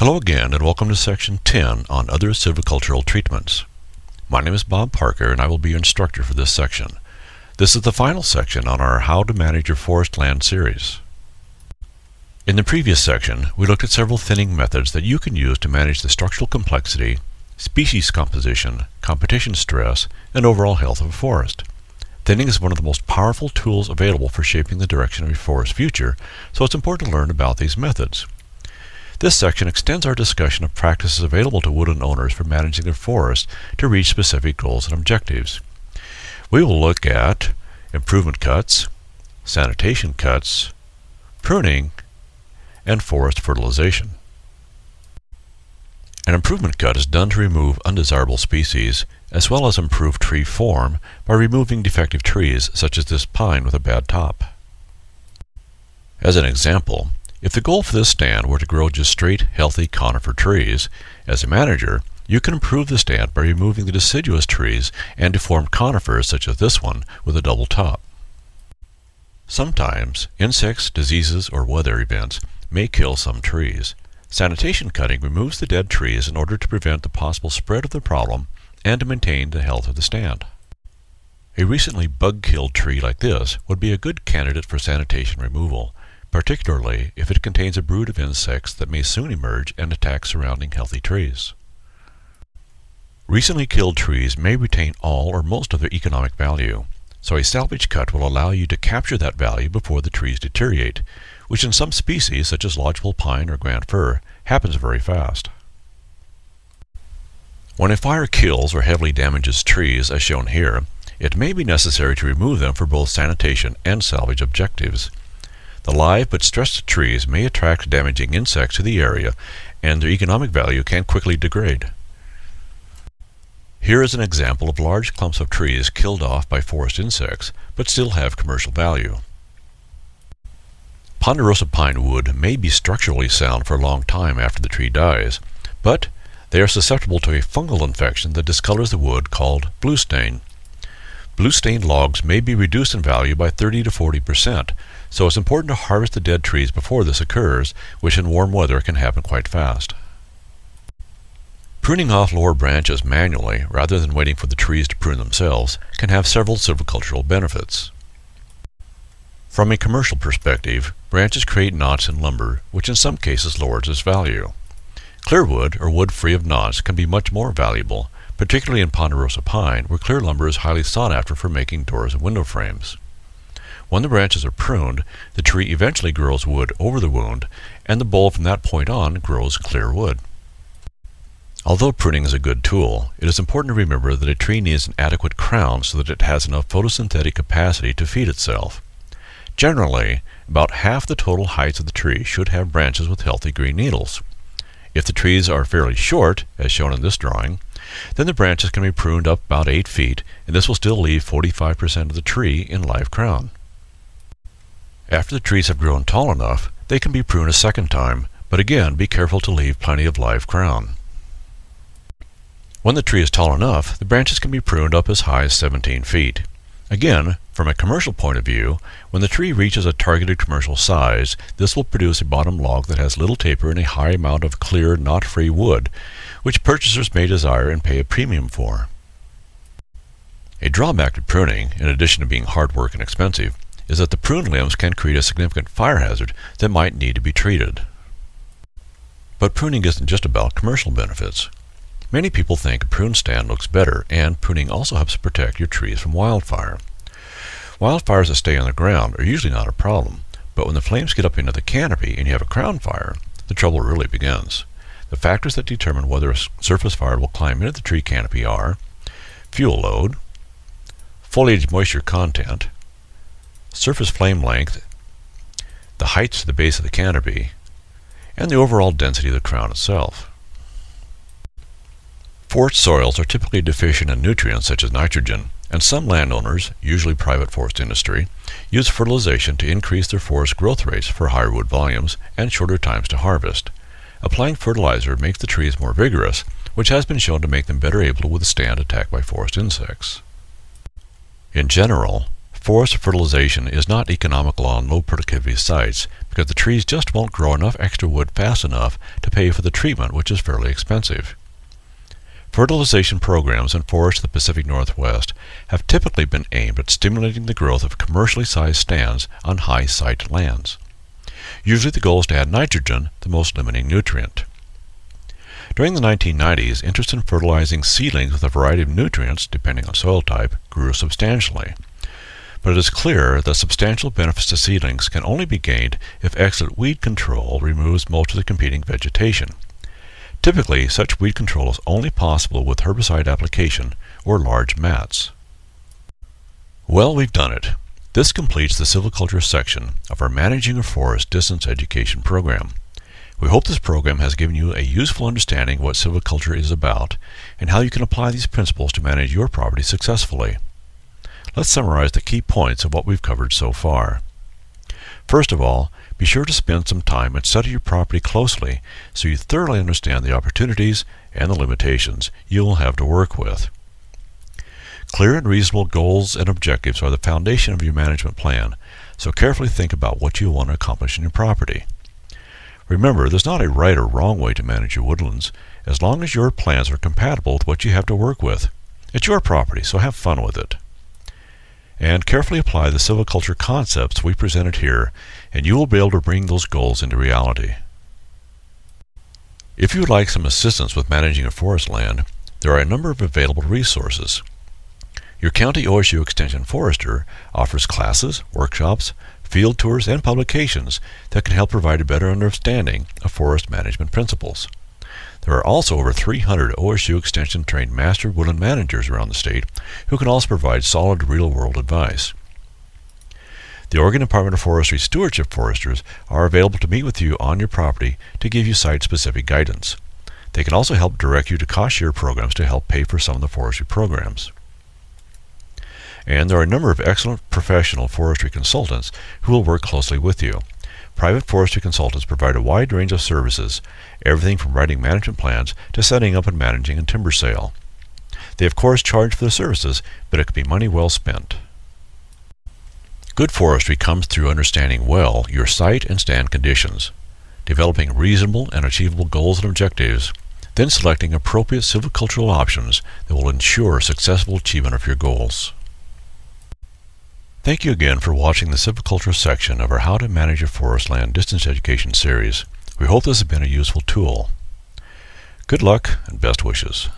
Hello again and welcome to Section 10 on Other Silvicultural Treatments. My name is Bob Parker and I will be your instructor for this section. This is the final section on our How to Manage Your Forest Land series. In the previous section, we looked at several thinning methods that you can use to manage the structural complexity, species composition, competition stress, and overall health of a forest. Thinning is one of the most powerful tools available for shaping the direction of your forest's future, so it's important to learn about these methods. This section extends our discussion of practices available to woodland owners for managing their forests to reach specific goals and objectives. We will look at improvement cuts, sanitation cuts, pruning, and forest fertilization. An improvement cut is done to remove undesirable species as well as improve tree form by removing defective trees such as this pine with a bad top. As an example, if the goal for this stand were to grow just straight, healthy conifer trees, as a manager, you can improve the stand by removing the deciduous trees and deformed conifers such as this one with a double top. Sometimes, insects, diseases, or weather events may kill some trees. Sanitation cutting removes the dead trees in order to prevent the possible spread of the problem and to maintain the health of the stand. A recently bug-killed tree like this would be a good candidate for sanitation removal, particularly if it contains a brood of insects that may soon emerge and attack surrounding healthy trees. Recently killed trees may retain all or most of their economic value, so a salvage cut will allow you to capture that value before the trees deteriorate, which in some species, such as lodgepole pine or grand fir, happens very fast. When a fire kills or heavily damages trees, as shown here, it may be necessary to remove them for both sanitation and salvage objectives. The live but stressed trees may attract damaging insects to the area, and their economic value can quickly degrade. Here is an example of large clumps of trees killed off by forest insects, but still have commercial value. Ponderosa pine wood may be structurally sound for a long time after the tree dies, but they are susceptible to a fungal infection that discolors the wood called blue stain. Blue-stained logs may be reduced in value by 30 to 40%, so it's important to harvest the dead trees before this occurs, which in warm weather can happen quite fast. Pruning off lower branches manually, rather than waiting for the trees to prune themselves, can have several silvicultural benefits. From a commercial perspective, branches create knots in lumber, which in some cases lowers its value. Clear wood, or wood free of knots, can be much more valuable, particularly in ponderosa pine, where clear lumber is highly sought after for making doors and window frames. When the branches are pruned, the tree eventually grows wood over the wound, and the bole from that point on grows clear wood. Although pruning is a good tool, it is important to remember that a tree needs an adequate crown so that it has enough photosynthetic capacity to feed itself. Generally, about half the total height of the tree should have branches with healthy green needles. If the trees are fairly short, as shown in this drawing, then the branches can be pruned up about 8 feet, and this will still leave 45% of the tree in live crown. After the trees have grown tall enough, they can be pruned a second time, but again be careful to leave plenty of live crown. When the tree is tall enough, the branches can be pruned up as high as 17 feet. Again, from a commercial point of view, when the tree reaches a targeted commercial size, this will produce a bottom log that has little taper and a high amount of clear, knot-free wood, which purchasers may desire and pay a premium for. A drawback to pruning, in addition to being hard work and expensive, is that the pruned limbs can create a significant fire hazard that might need to be treated. But pruning isn't just about commercial benefits. Many people think a prune stand looks better, and pruning also helps protect your trees from wildfire. Wildfires that stay on the ground are usually not a problem, but when the flames get up into the canopy and you have a crown fire, the trouble really begins. The factors that determine whether a surface fire will climb into the tree canopy are fuel load, foliage moisture content, surface flame length, the height to the base of the canopy, and the overall density of the crown itself. Forest soils are typically deficient in nutrients such as nitrogen, and some landowners, usually private forest industry, use fertilization to increase their forest growth rates for higher wood volumes and shorter times to harvest. Applying fertilizer makes the trees more vigorous, which has been shown to make them better able to withstand attack by forest insects. In general, Forest fertilization is not economical on low productivity sites because the trees just won't grow enough extra wood fast enough to pay for the treatment, which is fairly expensive. Fertilization programs in forests of the Pacific Northwest have typically been aimed at stimulating the growth of commercially sized stands on high site lands. Usually the goal is to add nitrogen, the most limiting nutrient. During the 1990s, interest in fertilizing seedlings with a variety of nutrients, depending on soil type, grew substantially. But it is clear that substantial benefits to seedlings can only be gained if excellent weed control removes most of the competing vegetation. Typically, such weed control is only possible with herbicide application or large mats. Well, we've done it. This completes the silviculture section of our Managing a Forest Distance Education program. We hope this program has given you a useful understanding of what silviculture is about and how you can apply these principles to manage your property successfully. Let's summarize the key points of what we've covered so far. First of all, be sure to spend some time and study your property closely so you thoroughly understand the opportunities and the limitations you will have to work with. Clear and reasonable goals and objectives are the foundation of your management plan, so carefully think about what you want to accomplish in your property. Remember, there's not a right or wrong way to manage your woodlands, as long as your plans are compatible with what you have to work with. It's your property, so have fun with it. And carefully apply the silviculture concepts we presented here, and you will be able to bring those goals into reality. If you would like some assistance with managing a forest land, there are a number of available resources. Your County OSU Extension Forester offers classes, workshops, field tours, and publications that can help provide a better understanding of forest management principles. There are also over 300 OSU Extension trained master woodland managers around the state who can also provide solid real-world advice. The Oregon Department of Forestry Stewardship Foresters are available to meet with you on your property to give you site-specific guidance. They can also help direct you to cost-share programs to help pay for some of the forestry programs. And there are a number of excellent professional forestry consultants who will work closely with you. Private forestry consultants provide a wide range of services, everything from writing management plans to setting up and managing a timber sale. They of course charge for their services, but it can be money well spent. Good forestry comes through understanding well your site and stand conditions, developing reasonable and achievable goals and objectives, then selecting appropriate silvicultural options that will ensure successful achievement of your goals. Thank you again for watching the silviculture section of our How to Manage a Forest Land Distance Education series. We hope this has been a useful tool. Good luck and best wishes.